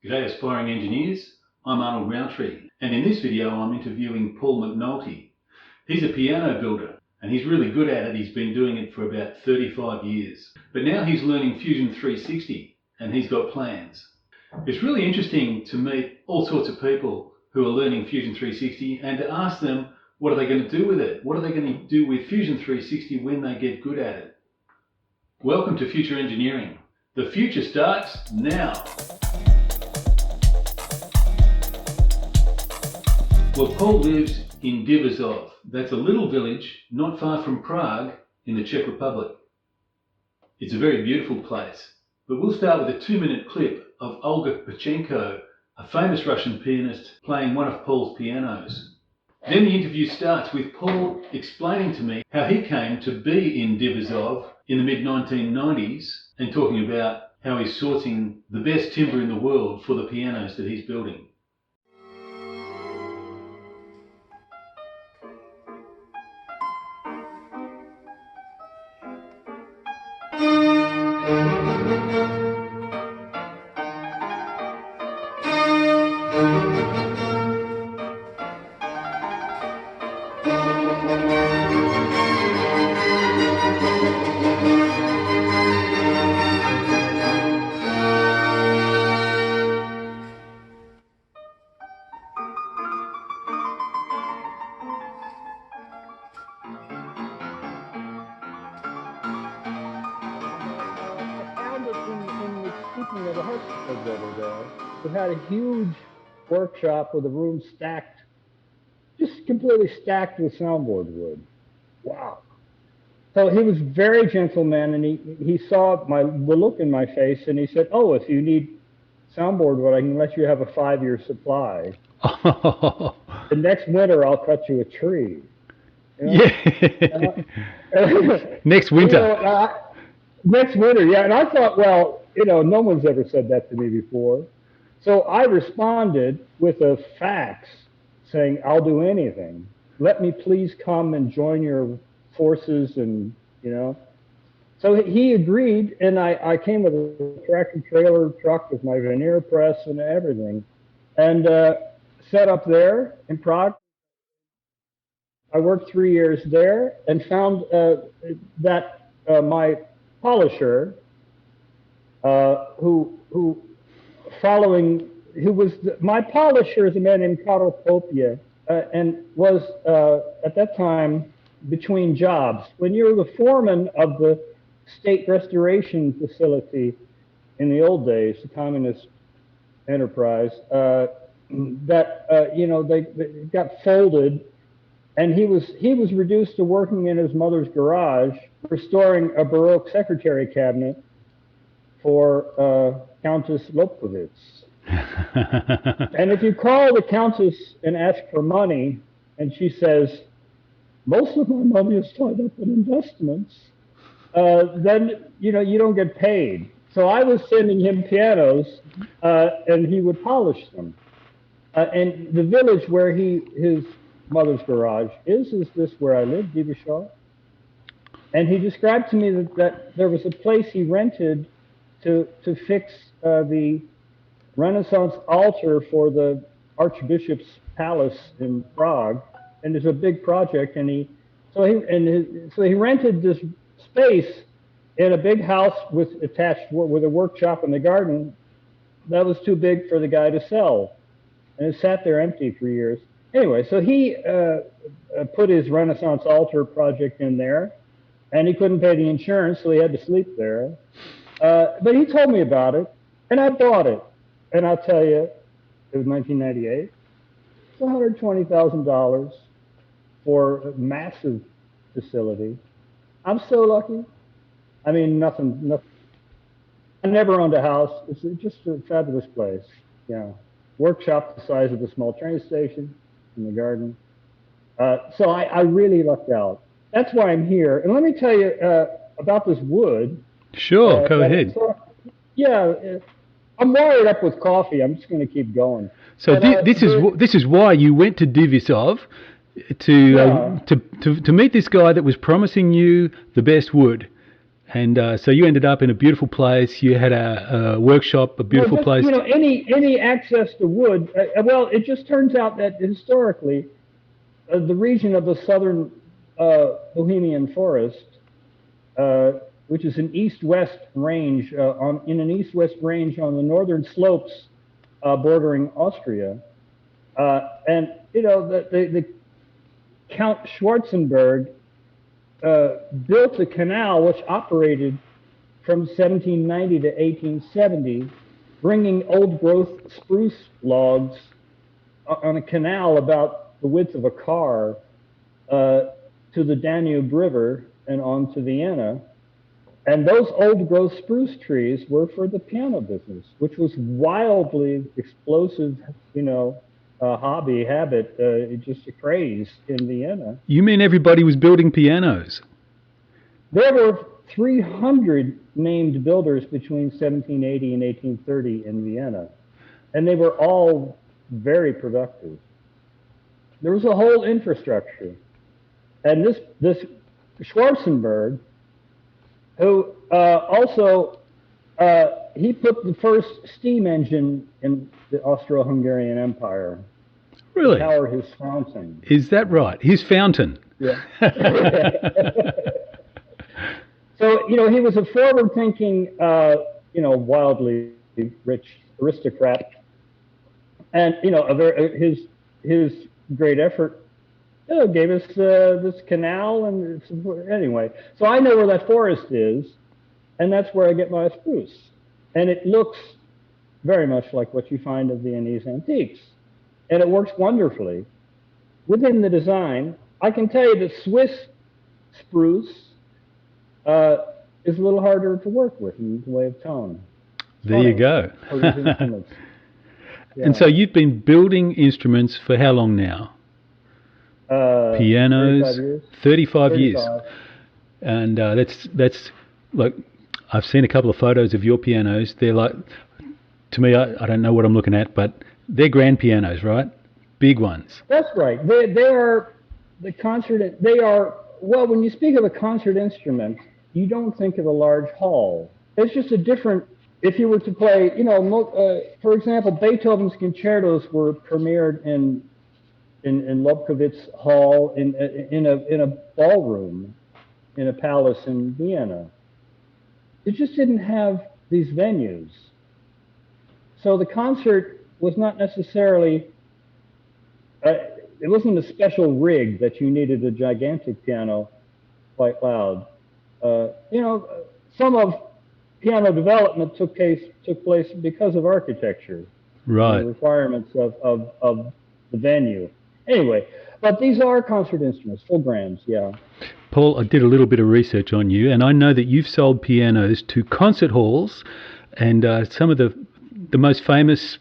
G'day aspiring engineers, I'm Arnold Roundtree, and in this video I'm interviewing Paul McNulty. He's a piano builder and he's really good at it. He's been doing it for about 35 years. But now he's learning Fusion 360 and he's got plans. It's really interesting to meet all sorts of people who are learning Fusion 360 and to ask them what are they going to do with it? What are they going to do with Fusion 360 when they get good at it? Welcome to Future Engineering. The future starts now. Well, Paul lives in Divizov. That's a little village not far from Prague in the Czech Republic. It's a very beautiful place, but we'll start with a 2-minute clip of Olga Pashchenko, a famous Russian pianist, playing one of Paul's pianos. Then the interview starts with Paul explaining to me how he came to be in Divizov in the mid-1990s and talking about how he's sourcing the best timber in the world for the pianos that he's building. Of the Hartford over there, who had a huge workshop with a room stacked, just completely stacked with soundboard wood. Wow. So he was very gentleman, and he saw the look in my face, and he said, "Oh, if you need soundboard wood, I can let you have a 5-year supply. The next winter, I'll cut you a tree." You know? Yeah. Next winter. You know, next winter, yeah. And I thought, well, no one's ever said that to me before. So I responded with a fax saying, "I'll do anything. Let me please come and join your forces." And, So he agreed, and I came with a tractor trailer truck with my veneer press and everything, and set up there in Prague. I worked 3 years there and found that my polisher, my polisher is a man named Karol Popia, and was at that time between jobs. When you're the foreman of the state restoration facility in the old days, the communist enterprise, they got folded, and he was reduced to working in his mother's garage, restoring a Baroque secretary cabinet for Countess Lobkowitz. And if you call the Countess and ask for money, and she says, "Most of my money is tied up in investments," then you don't get paid. So I was sending him pianos, and he would polish them. And the village where his mother's garage is this where I live, Divizov. And he described to me that there was a place he rented to fix the Renaissance altar for the Archbishop's palace in Prague, and it's a big project. And so he rented this space in a big house attached with a workshop in the garden that was too big for the guy to sell, and it sat there empty for years. Anyway, so he put his Renaissance altar project in there, and he couldn't pay the insurance, so he had to sleep there. But he told me about it, and I bought it. And I'll tell you, it was 1998. It's $120,000 for a massive facility. I'm so lucky. I mean, nothing. I never owned a house. It's just a fabulous place. Workshop the size of a small train station in the garden. So I really lucked out. That's why I'm here. And let me tell you about this wood. Sure, go ahead. I'm wired up with coffee. I'm just going to keep going. So this is why you went to Divizov to meet this guy that was promising you the best wood, And so you ended up in a beautiful place. You had a workshop, a beautiful Well, just, place. you know, any access to wood. Well, it just turns out that historically, the region of the southern Bohemian forest, which is an east-west range in an east-west range on the northern slopes bordering Austria, and you know the Count Schwarzenberg built a canal which operated from 1790 to 1870, bringing old-growth spruce logs on a canal about the width of a car to the Danube River and on to Vienna. And those old-growth spruce trees were for the piano business, which was wildly explosive, you know, habit, just a craze in Vienna. You mean everybody was building pianos? There were 300 named builders between 1780 and 1830 in Vienna, and they were all very productive. There was a whole infrastructure. And this Schwarzenberg, who also, he put the first steam engine in the Austro-Hungarian Empire. Really? To power his fountain. Is that right? His fountain? Yeah. So, you know, he was a forward-thinking, you know, wildly rich aristocrat. And, you know, his great effort gave us this canal, and anyway. So I know where that forest is, and that's where I get my spruce. And it looks very much like what you find of Viennese antiques. And it works wonderfully. Within the design, I can tell you that Swiss spruce is a little harder to work with in the way of tone. There you go. Yeah. And so you've been building instruments for how long now? Pianos, 35 years. And that's like, I've seen a couple of photos of your pianos. They're like, to me, I don't know what I'm looking at, but they're grand pianos, right? Big ones. That's right. They are the concert. They are, well, when you speak of a concert instrument, you don't think of a large hall. It's just a different, if you were to play, you know, for example, Beethoven's concertos were premiered in Lobkowitz Hall in a ballroom in a palace in Vienna. It just didn't have these venues. So the concert was not necessarily, it wasn't a special rig that you needed a gigantic piano quite loud. You know, some of piano development took place because of architecture. Right. The requirements of the venue. Anyway, but these are concert instruments, full grands, yeah. Paul, I did a little bit of research on you, and I know that you've sold pianos to concert halls and some of the most famous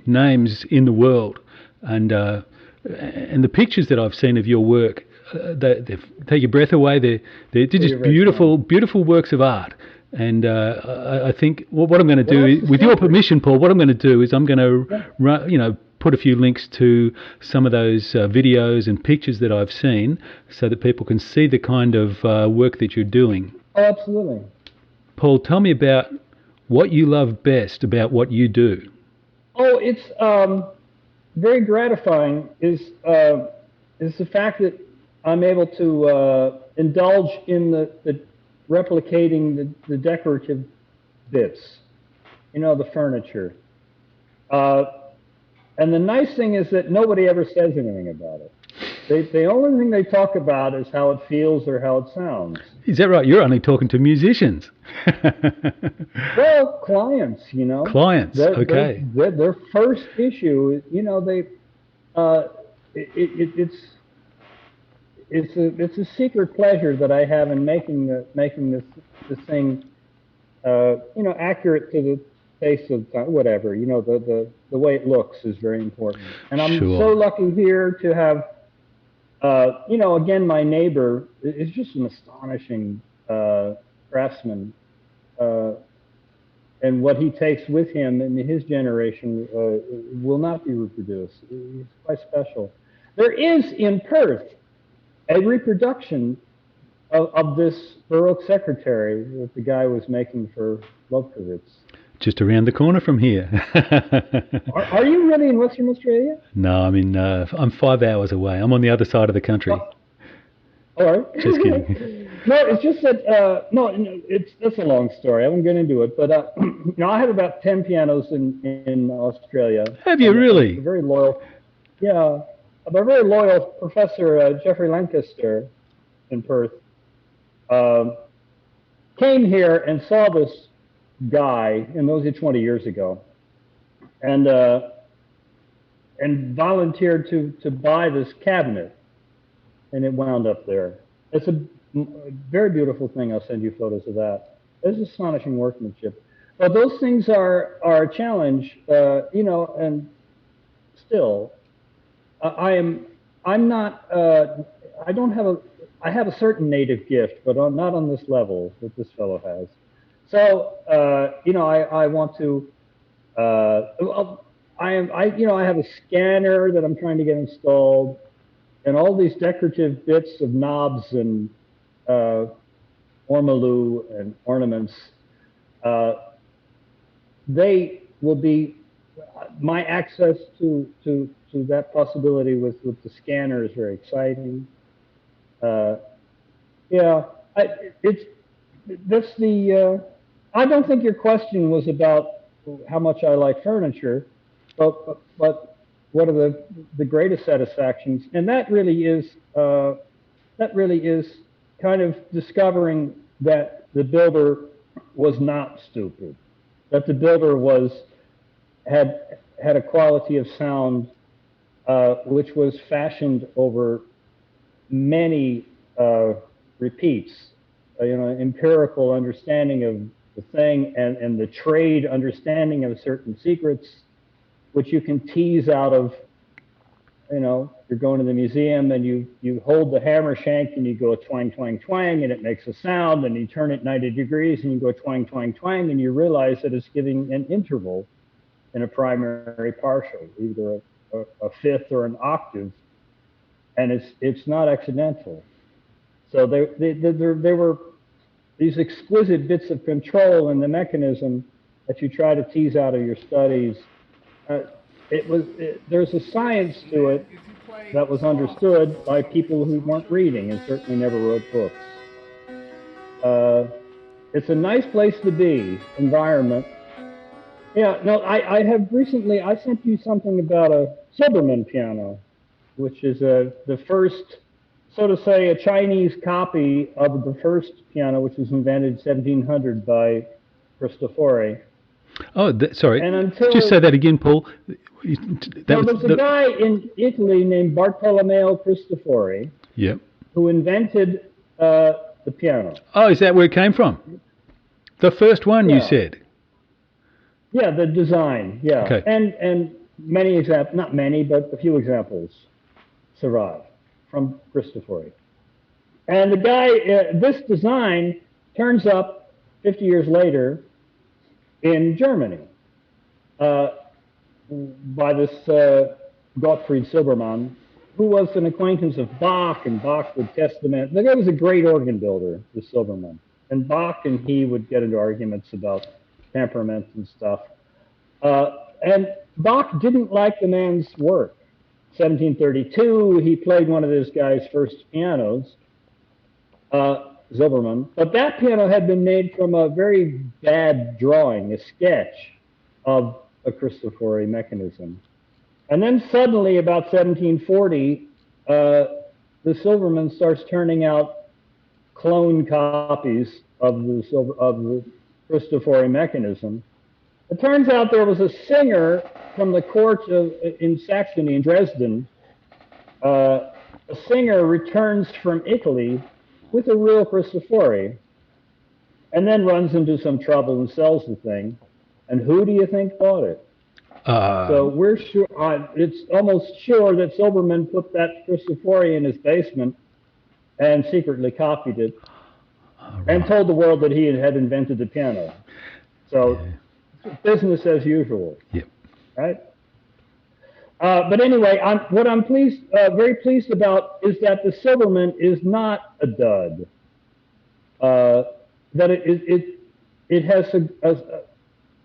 names in the world. And the pictures that I've seen of your work, they take your breath away. They're just beautiful works of art. And I think what I'm going to do, is, with your permission, Paul, what I'm going to do is I'm going to, you know, put a few links to some of those videos and pictures that I've seen so that people can see the kind of work that you're doing. Oh, absolutely. Paul, tell me about what you love best about what you do. Oh, it's very gratifying is the fact that I'm able to indulge in the replicating the decorative bits, you know, the furniture. And the nice thing is that nobody ever says anything about it. The only thing they talk about is how it feels or how it sounds. Is that right? You're only talking to musicians. Well, clients, you know. Clients, okay. Their first issue, you know, it's a secret pleasure that I have in making this thing, you know, accurate to the face of whatever, you know, the way it looks is very important. And I'm so lucky here to have, you know, again, my neighbor is just an astonishing craftsman, and what he takes with him in his generation will not be reproduced. It's quite special. There is in Perth a reproduction of this Baroque secretary that the guy was making for Lobkowitz. Just around the corner from here. Are you really in Western Australia? No, I'm 5 hours away. I'm on the other side of the country. All right. Just kidding. No, it's just that that's a long story. I won't get into it, but I have about 10 pianos in Australia. Have you really? A very loyal, yeah, a very loyal professor, Jeffrey Lancaster, in Perth, came here and saw this guy, and those are 20 years ago, and volunteered to buy this cabinet, and it wound up there. It's a very beautiful thing. I'll send you photos of that. It's astonishing workmanship. But those things are a challenge, and still, I have a certain native gift, but not on this level that this fellow has. So, I want to, I have a scanner that I'm trying to get installed, and all these decorative bits of knobs and ormolu and ornaments, they will be my access to that possibility with the scanner is very exciting. I don't think your question was about how much I like furniture, but what are the greatest satisfactions, and that really is kind of discovering that the builder was not stupid, that the builder had a quality of sound which was fashioned over many repeats, empirical understanding of the thing and the trade understanding of certain secrets, which you can tease out of, you're going to the museum and you hold the hammer shank and you go twang, twang, twang, and it makes a sound, and you turn it 90 degrees and you go twang, twang, twang, and you realize that it's giving an interval in a primary partial, either a fifth or an octave, and it's not accidental. So there were these exquisite bits of control in the mechanism that you try to tease out of your studies. There's a science to it that was understood by people who weren't reading and certainly never wrote books. It's a nice place to be, environment. Yeah, no, I sent you something about a Silbermann piano, which is the first, so to say, a Chinese copy of the first piano, which was invented in 1700 by Cristofori. Oh, sorry. Just say that again, Paul. There's a guy in Italy named Bartolomeo Cristofori. Yep. Who invented the piano. Oh, is that where it came from? The first one, yeah. You said? Yeah, the design, yeah. Okay. And many examples, not many, but a few examples survive from Cristofori. And the guy, this design turns up 50 years later in Germany by this Gottfried Silbermann, who was an acquaintance of Bach, and Bach would testament. The guy was a great organ builder, this Silbermann. And Bach and he would get into arguments about temperament and stuff. And Bach didn't like the man's work. 1732, he played one of this guy's first pianos, Silbermann. But that piano had been made from a very bad drawing, a sketch of a Cristofori mechanism. And then suddenly, about 1740, the Silbermann starts turning out clone copies of the Cristofori mechanism. It turns out there was a singer from the court in Saxony, in Dresden. A singer returns from Italy with a real Cristofori, and then runs into some trouble and sells the thing. And who do you think bought it? So we're sure, it's almost sure that Silbermann put that Cristofori in his basement and secretly copied it, and told the world that he had invented the piano. So business as usual. Yep. Right? But anyway, what I'm very pleased about is that the Silbermann is not a dud. that it has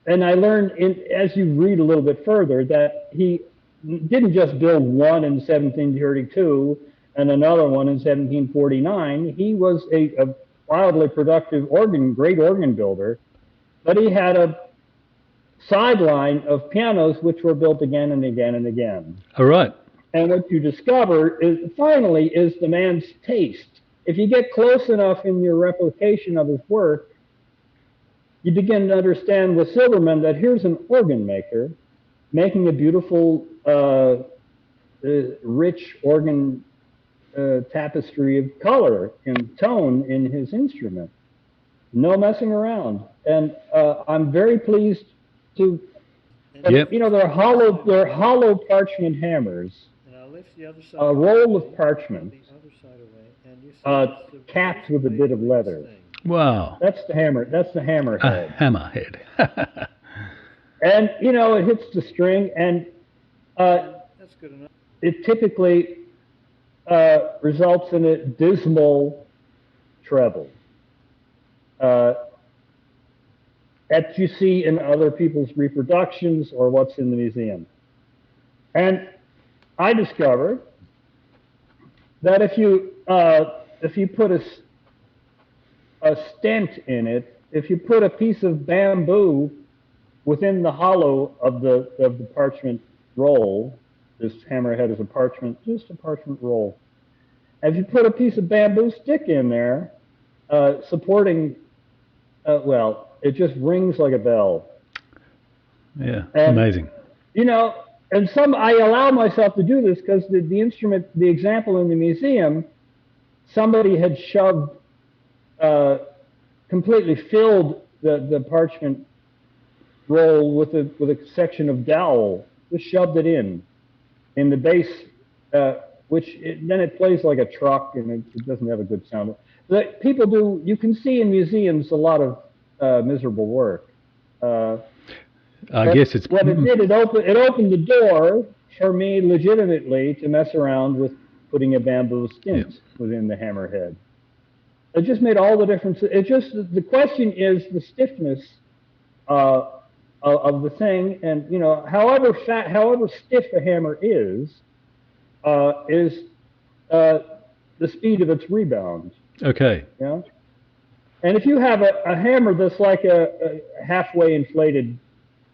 and I learned as you read a little bit further that he didn't just build one in 1732 and another one in 1749. He was a wildly productive great organ builder, but he had a sideline of pianos which were built again and again and again. All right. And what you discover finally is the man's taste. If you get close enough in your replication of his work, you begin to understand with Silbermann that here's an organ maker making a beautiful, rich organ tapestry of color and tone in his instrument. No messing around. And I'm very pleased to, Yep. you know, they're hollow parchment hammers. A roll of parchment, capped with a bit of leather. Wow. That's the hammer. That's the hammerhead. Hammerhead. And you know, it hits the string, and That's good enough. it typically results in a dismal treble that you see in other people's reproductions or what's in the museum. And I discovered that if you put a stent in it, if you put a piece of bamboo within the hollow of the parchment roll, this hammerhead is a parchment, just a parchment roll. If you put a piece of bamboo stick in there, supporting, well, it just rings like a bell. Yeah, And, amazing. You know, and I allow myself to do this because the instrument, the example in the museum, somebody had shoved, completely filled the parchment roll with a section of dowel, just shoved it in the base, then it plays like a truck and it doesn't have a good sound. But people do, you can see in museums a lot of miserable work. I guess it's... What it did, it opened the door for me legitimately to mess around with putting a bamboo stent within the hammerhead. It just made all the difference. The question is the stiffness of the thing, and you know, however stiff a hammer is the speed of its rebound. Okay. Yeah. And if you have a hammer that's like a halfway inflated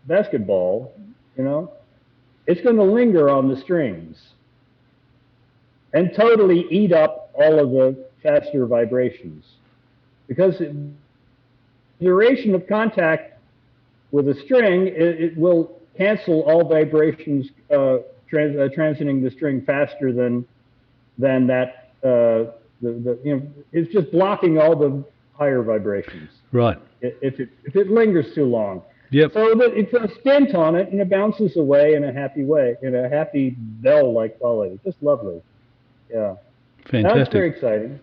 basketball, you know, it's going to linger on the strings and totally eat up all of the faster vibrations, because the duration of contact with a string, it will cancel all vibrations transiting the string faster than that. You know, it's just blocking all the higher vibrations. Right. If it lingers too long. Yep. So that it puts a stent on it and it bounces away in a happy way, in a happy bell-like quality. Just lovely. Yeah. Fantastic. That's very exciting.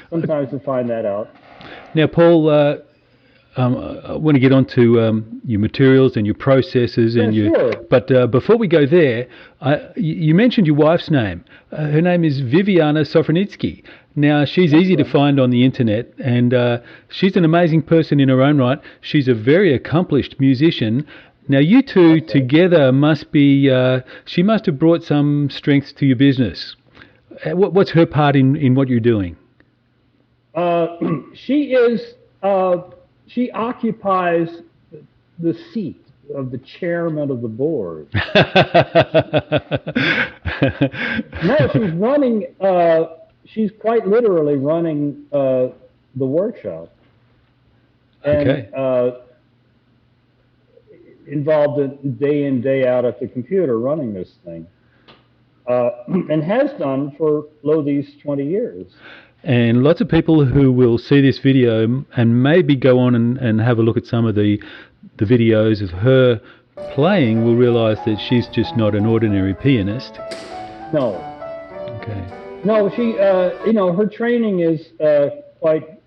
Sometimes to find that out. Now, Paul, I want to get on to your materials and your processes and sure. But before we go there, you mentioned your wife's name. Her name is Vivana Sofronitsky. Now, she's easy to find on the internet, and she's an amazing person in her own right. She's a very accomplished musician. Now, you two together must be, she must have brought some strength to your business. What's her part in what you're doing? She occupies the seat of the chairman of the board. No, she's running, she's quite literally running the workshop. And involved day in, day out at the computer running this thing. And has done for these 20 years. And lots of people who will see this video and maybe go on and have a look at some of the videos of her playing will realise that she's just not an ordinary pianist. No. Okay. No, she, you know, her training is quite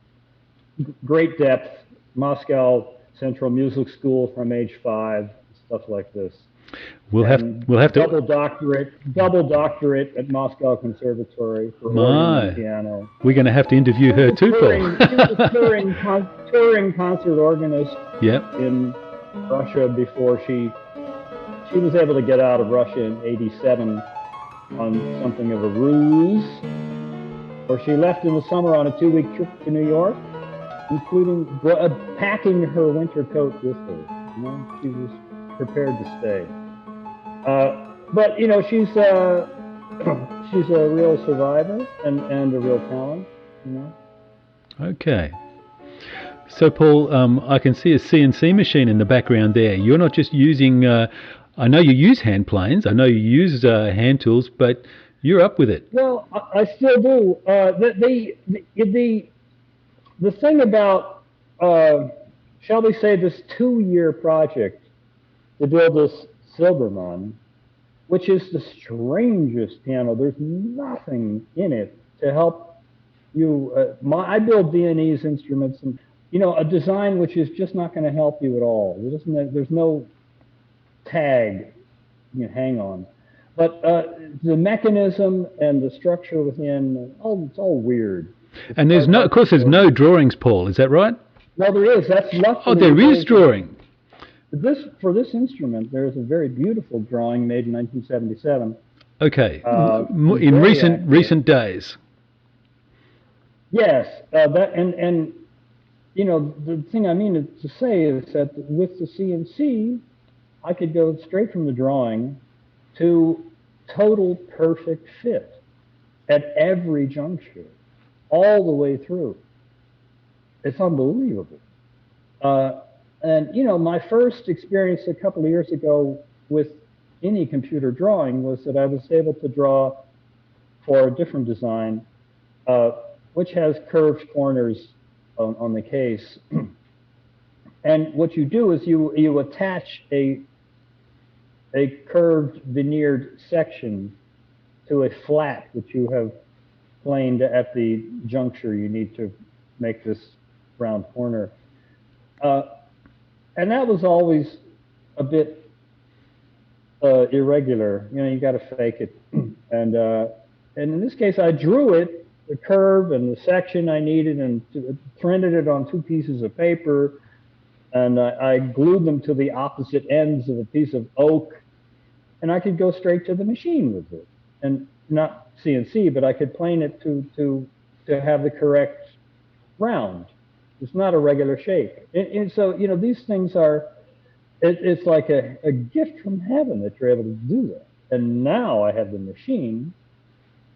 great depth. Moscow Central Music School from age 5, stuff like this. We'll have to double doctorate at Moscow Conservatory for organ and piano. We're going to have to interview her too, Paul. She was a touring concert organist in Russia before she was able to get out of Russia in '87 on something of a ruse, where she left in the summer on a 2-week trip to New York, including packing her winter coat with her. You know, she was prepared to stay. But you know, she's a real survivor and a real talent. You know. Okay. So, Paul, I can see a CNC machine in the background there. You're not just using. I know you use hand planes. I know you use hand tools, but you're up with it. Well, I still do. The thing about, shall we say, this 2-year project to build this Silbermann, which is the strangest piano. There's nothing in it to help you. I build Viennese instruments, and you know, a design which is just not going to help you at all. There's no tag you can hang on. But the mechanism and the structure within, it's all weird. And there's no, of course, there's no drawings, Paul. Is that right? No, there is. That's lucky. Oh, there is drawing. For this instrument, there is a very beautiful drawing made in 1977. Okay. In recent days. Yes, and you know, the thing I mean to say is that with the CNC, I could go straight from the drawing to total perfect fit at every juncture, all the way through. It's unbelievable. And you know, my first experience a couple of years ago with any computer drawing was that I was able to draw for a different design, which has curved corners on the case. And what you do is you attach a curved veneered section to a flat which you have planed at the juncture you need to make this round corner. And that was always a bit irregular. You know, you got to fake it. And in this case, I drew it, the curve and the section I needed, and printed it on 2 pieces of paper. And I glued them to the opposite ends of a piece of oak. And I could go straight to the machine with it. And not CNC, but I could plane it to have the correct round. It's not a regular shape. And so, you know, these things are, it's like a gift from heaven that you're able to do that. And now I have the machine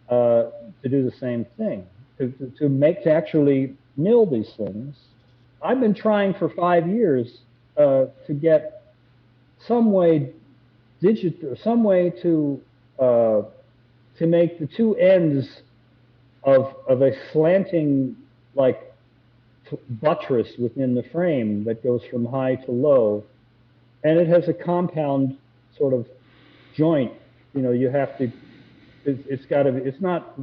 to do the same thing, to actually mill these things. I've been trying for 5 years to get some way to make the 2 ends of a slanting, like, buttress within the frame that goes from high to low, and it has a compound sort of joint. You know, you have to. It's got to be. It's not.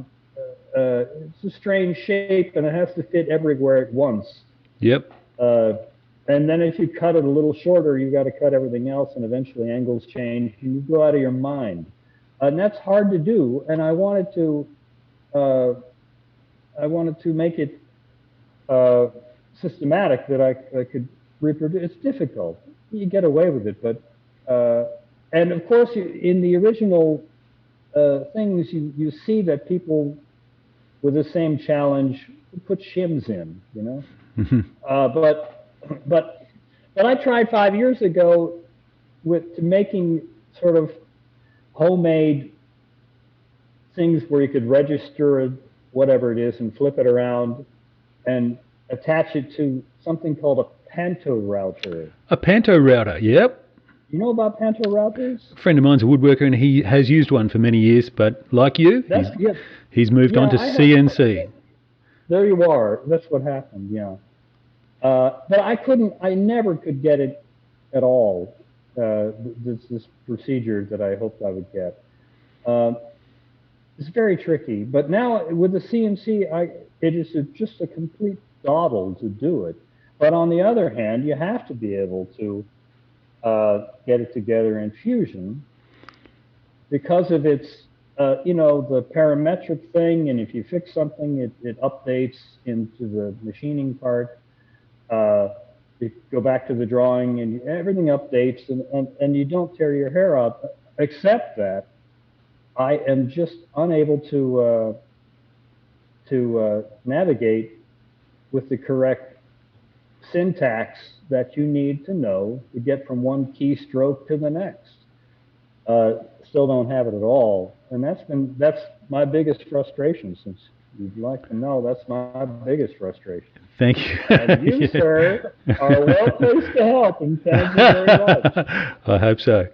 It's a strange shape, and it has to fit everywhere at once. Yep. And then if you cut it a little shorter, you got to cut everything else, and eventually angles change, and you go out of your mind. And that's hard to do. And I wanted to make it systematic, that I could reproduce. It's difficult. You get away with it, but and of course, in the original things, you see that people with the same challenge put shims in, you know. But I tried 5 years ago to making sort of homemade things where you could register whatever it is and flip it around and attach it to something called a panto router. A panto router, yep. You know about panto routers? A friend of mine's a woodworker, and he has used one for many years, but like you, he's moved on to CNC. There you are. That's what happened, yeah. But I never could get it at all, this procedure that I hoped I would get. It's very tricky, but now with the CNC, it is just a complete dawdle to do it. But on the other hand, you have to be able to get it together in Fusion because of its, the parametric thing. And if you fix something, it updates into the machining part. You go back to the drawing and everything updates, and you don't tear your hair out, except that I am just unable to navigate with the correct syntax that you need to know to get from one keystroke to the next. Still don't have it at all, and that's my biggest frustration. Since you'd like to know, that's my biggest frustration. Thank you. And you, sir, are well placed to help, and thank you very much. I hope so.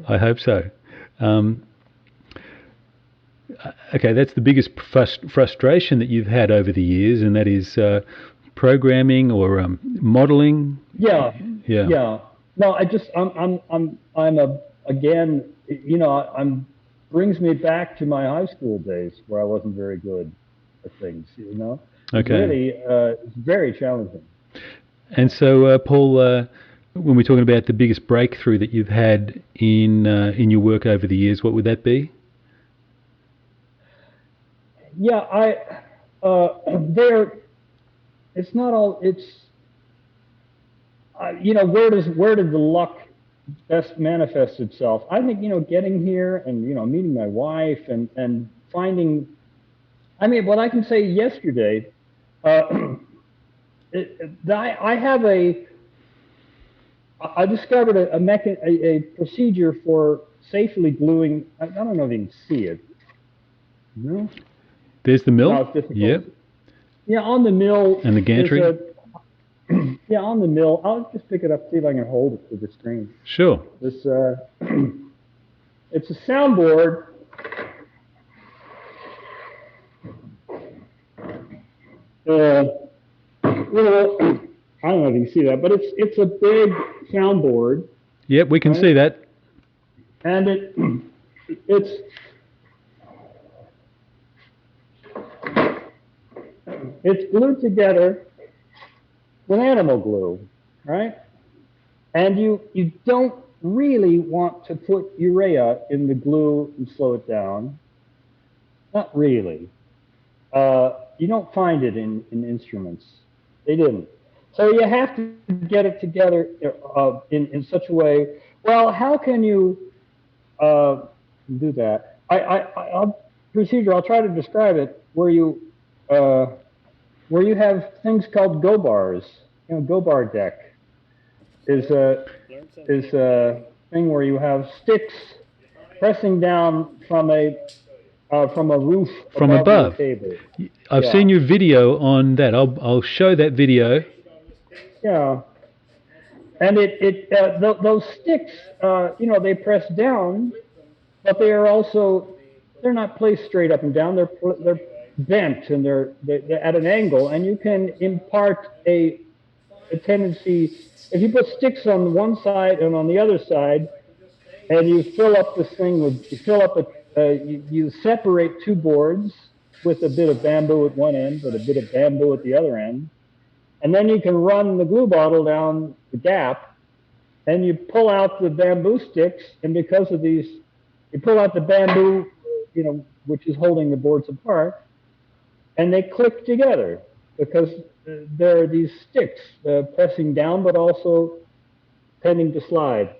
I hope so. Okay, that's the biggest frustration that you've had over the years, and that is programming or modeling. Yeah. Yeah. No, brings me back to my high school days where I wasn't very good at things. Okay. Really, it's very challenging. And so, Paul, when we're talking about the biggest breakthrough that you've had in your work over the years, what would that be? Yeah, it's not all. It's where did the luck best manifest itself? I think getting here and meeting my wife and finding. I mean, what I can say yesterday. I discovered a procedure for safely gluing. I don't know if you can see it. No. There's the mill. No, it's difficult. Yep. Yeah, on the mill. And the gantry. Yeah, on the mill. I'll just pick it up, see if I can hold it to the screen. Sure. This it's a soundboard. I don't know if you can see that, but it's a big soundboard. Yep, we can see that. And it's glued together with animal glue, right? And you don't really want to put urea in the glue and slow it down. Not really. You don't find it in instruments. They didn't. So you have to get it together in such a way. Well, how can you do that? I'll try to describe it where you have things called GoBars. GoBar deck is a thing where you have sticks pressing down from a roof from above. The table. I've seen your video on that. I'll show that video. Yeah, and those sticks, they press down, but they're not placed straight up and down. They're bent and they're at an angle, and you can impart a tendency if you put sticks on one side and on the other side, and you fill up this thing you separate two boards with a bit of bamboo at one end and a bit of bamboo at the other end. And then you can run the glue bottle down the gap, and you pull out the bamboo sticks, and because of these, you pull out the bamboo, which is holding the boards apart, and they click together because there are these sticks pressing down, but also tending to slide.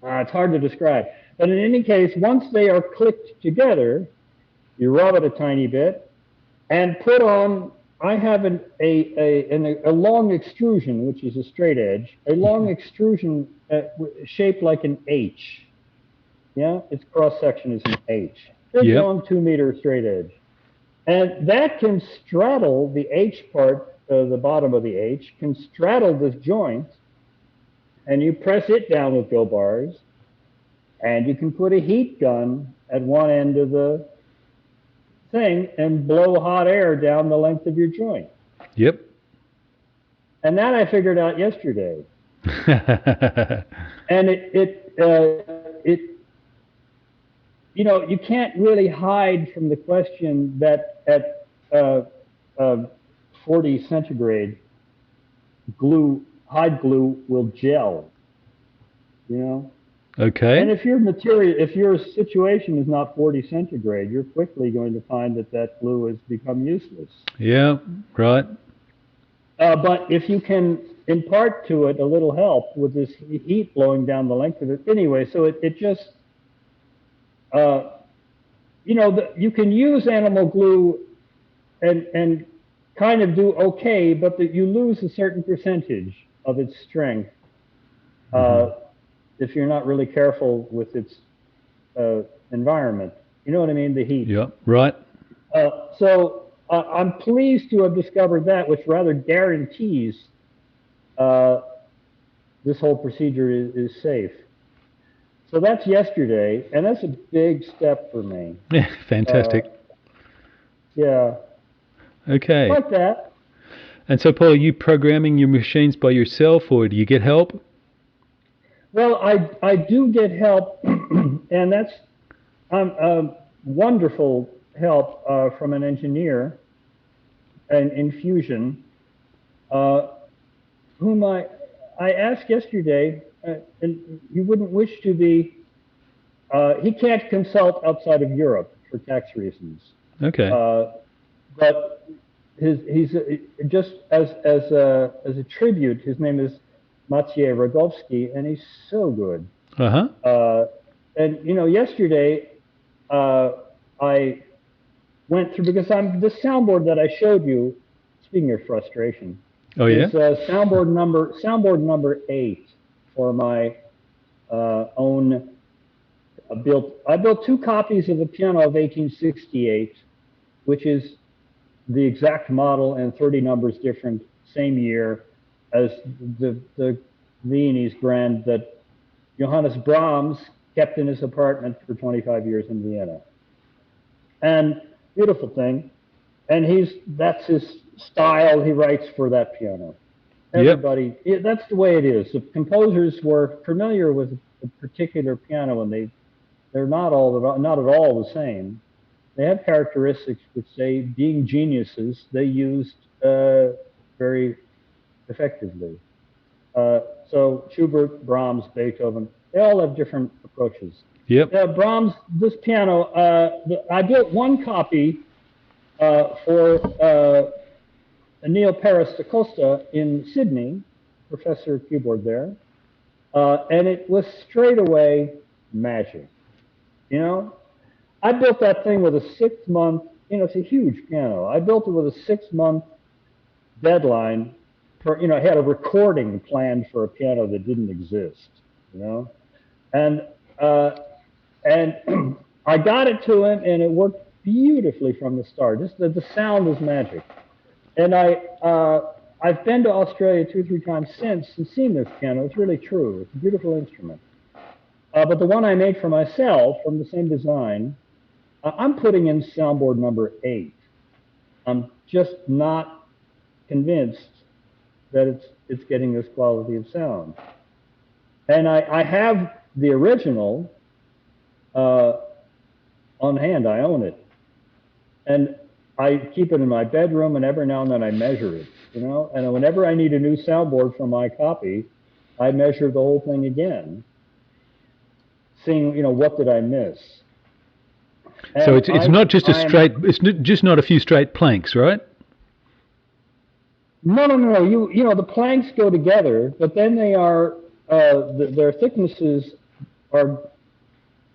It's hard to describe. But in any case, once they are clicked together, you rub it a tiny bit and put on. I have a long extrusion, which is a straight edge, a long extrusion shaped like an H. Yeah, its cross section is an H. Big, long 2-meter straight edge. And that can straddle the H part, the bottom of the H, can straddle this joint, and you press it down with GoBars, and you can put a heat gun at one end of the thing and blow hot air down the length of your joint. Yep. And that I figured out yesterday. And you can't really hide from the question that at 40 centigrade, hide glue will gel. you know. Okay. And if your situation is not 40 centigrade, you're quickly going to find that glue has become useless. Yeah, right. But if you can impart to it a little help with this heat blowing down the length of it, anyway, so it just, you can use animal glue and kind of do okay, but that you lose a certain percentage of its strength if you're not really careful with its environment. You know what I mean? The heat. Yeah, right. So I'm pleased to have discovered that, which rather guarantees this whole procedure is safe. So that's yesterday, and that's a big step for me. Yeah, fantastic. Yeah. Okay. Like that. And so, Paul, are you programming your machines by yourself, or do you get help? Well, I do get help, and that's wonderful help from an engineer in Fusion, whom I asked yesterday, and he wouldn't wish to be. He can't consult outside of Europe for tax reasons. Okay. But he's just as a tribute. His name is Maciej Rogovsky, and he's so good. And yesterday I went through, because this soundboard that I showed you. Speaking of frustration, is soundboard number 8 for my own. I built 2 copies of the piano of 1868, which is the exact model and 30 numbers different, same year as the Viennese grand that Johannes Brahms kept in his apartment for 25 years in Vienna. And beautiful thing. And that's his style. He writes for that piano. Everybody, that's the way it is. If composers were familiar with a particular piano, and they're not at all the same. They have characteristics which, say, being geniuses, they used very effectively. So Schubert, Brahms, Beethoven, they all have different approaches. Yep. Brahms, this piano, I built 1 copy for Neil Paris da Costa in Sydney, professor keyboard there, and it was straight away magic. I built that thing with a 6-month, it's a huge piano. I built it with a 6-month deadline for, I had a recording planned for a piano that didn't exist, and I got it to him, and it worked beautifully from the start. Just the sound is magic. And I've been to Australia 2 or 3 times since and seen this piano. It's really true. It's a beautiful instrument. But the one I made for myself from the same design, I'm putting in soundboard number 8. I'm just not convinced that it's getting this quality of sound. And I have the original on hand. I own it. And I keep it in my bedroom, and every now and then I measure it, And whenever I need a new soundboard for my copy, I measure the whole thing again, seeing, what did I miss. And so it's not just it's just not a few straight planks, right? No. The planks go together, but then they are their thicknesses are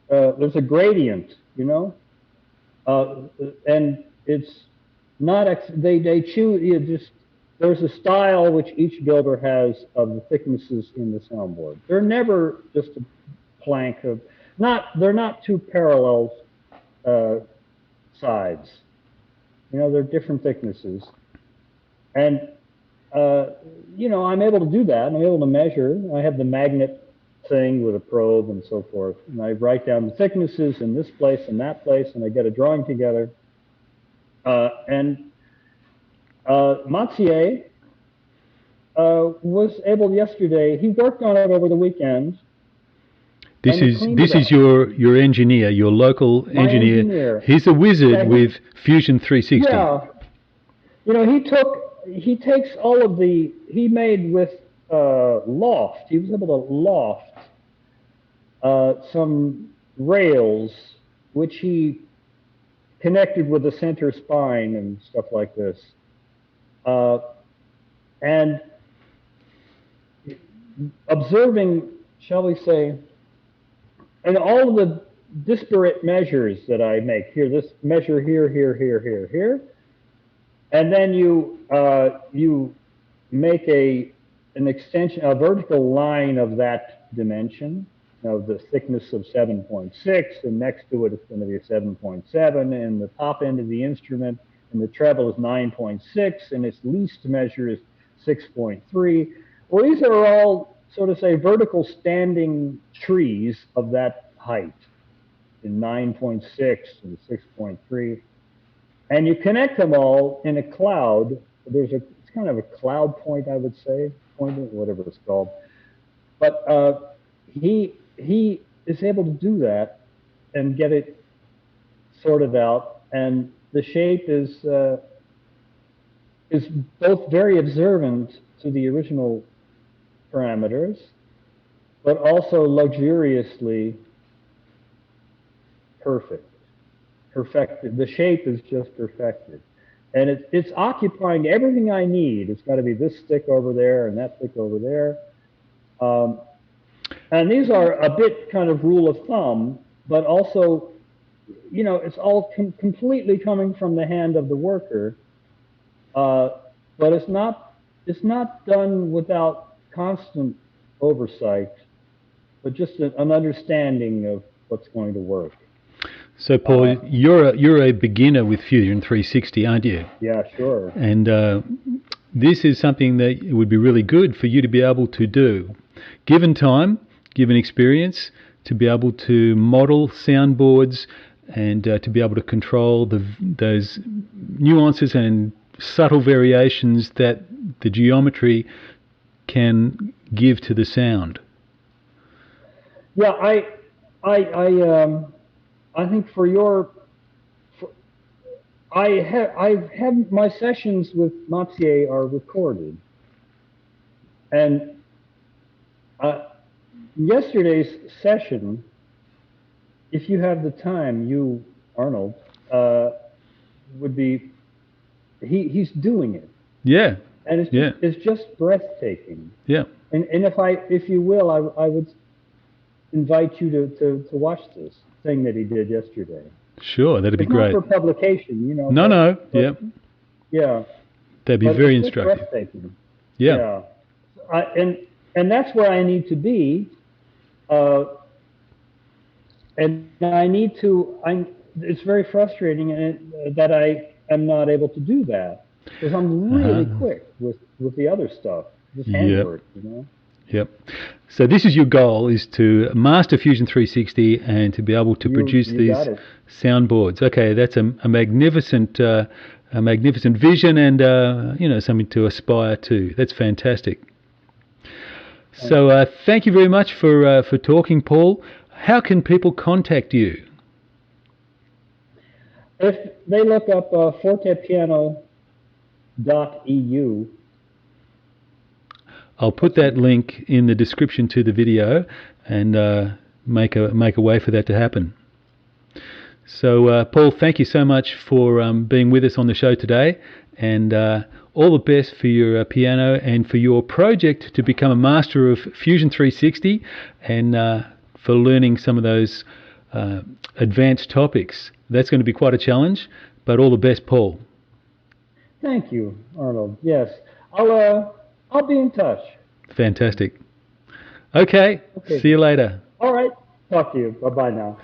there's a gradient, and it's not they choose there's a style which each builder has of the thicknesses in the soundboard. They're never just a plank of they're not 2 parallel sides. They're different thicknesses, and I'm able to do that. I'm able to measure. I have the magnet thing with a probe and so forth, and I write down the thicknesses in this place and that place, and I get a drawing together. And Maciej was able yesterday. He worked on it over the weekend. This is your engineer, your local engineer. He's a wizard with Fusion 360. Yeah, he takes all of he made with loft. He was able to loft some rails, which he connected with the center spine and stuff like this. And observing, shall we say, and all of the disparate measures that I make here, this measure here, here, and then you make an extension, a vertical line of that dimension, of the thickness of 7.6, and next to it it's going to be a 7.7, and the top end of the instrument and the treble is 9.6, and its least measure is 6.3. Well, these are all, so to say, vertical standing trees of that height, in 9.6 and 6.3. And you connect them all in a cloud. It's kind of a cloud point, I would say, point, whatever it's called. But he is able to do that and get it sorted out. And the shape is both very observant to the original parameters, but also luxuriously perfected. The shape is just perfected. And it's occupying everything I need. It's got to be this thick over there and that thick over there. And these are a bit kind of rule of thumb, but also, you know, it's all completely coming from the hand of the worker. But it's not done without constant oversight, but just an understanding of what's going to work. So, Paul, you're a beginner with Fusion 360, aren't you? Yeah, sure. And this is something that would be really good for you to be able to do, given time, given experience, to be able to model soundboards and to be able to control those nuances and subtle variations that the geometry can give to the sound. Yeah, I think I have my sessions with Mathieu are recorded, and yesterday's session, if you have the time, you, Arnold, would be, he's doing it. Yeah. And it's just breathtaking. Yeah. And if you will, I would invite you to watch this thing that he did yesterday. Sure, that'd be great. Not for publication, you know. No. Yeah. Yeah. That'd be very instructive. Breathtaking. Yeah. And that's where I need to be. And I need to. It's very frustrating that I am not able to do that because I'm really quick with the other stuff, just handwork, you know. Yep. So this is your goal, is to master Fusion 360 and to be able to produce these soundboards. Okay, that's a magnificent vision and you know, something to aspire to. That's fantastic. So thank you very much for talking, Paul. How can people contact you? If they look up fortepiano.eu. I'll put that link in the description to the video and make a way for that to happen. So, Paul, thank you so much for being with us on the show today, and all the best for your piano and for your project to become a master of Fusion 360 and for learning some of those advanced topics. That's going to be quite a challenge, but all the best, Paul. Thank you, Arnold. Yes, I'll be in touch. Fantastic. Okay. See you later. All right. Talk to you. Bye-bye now.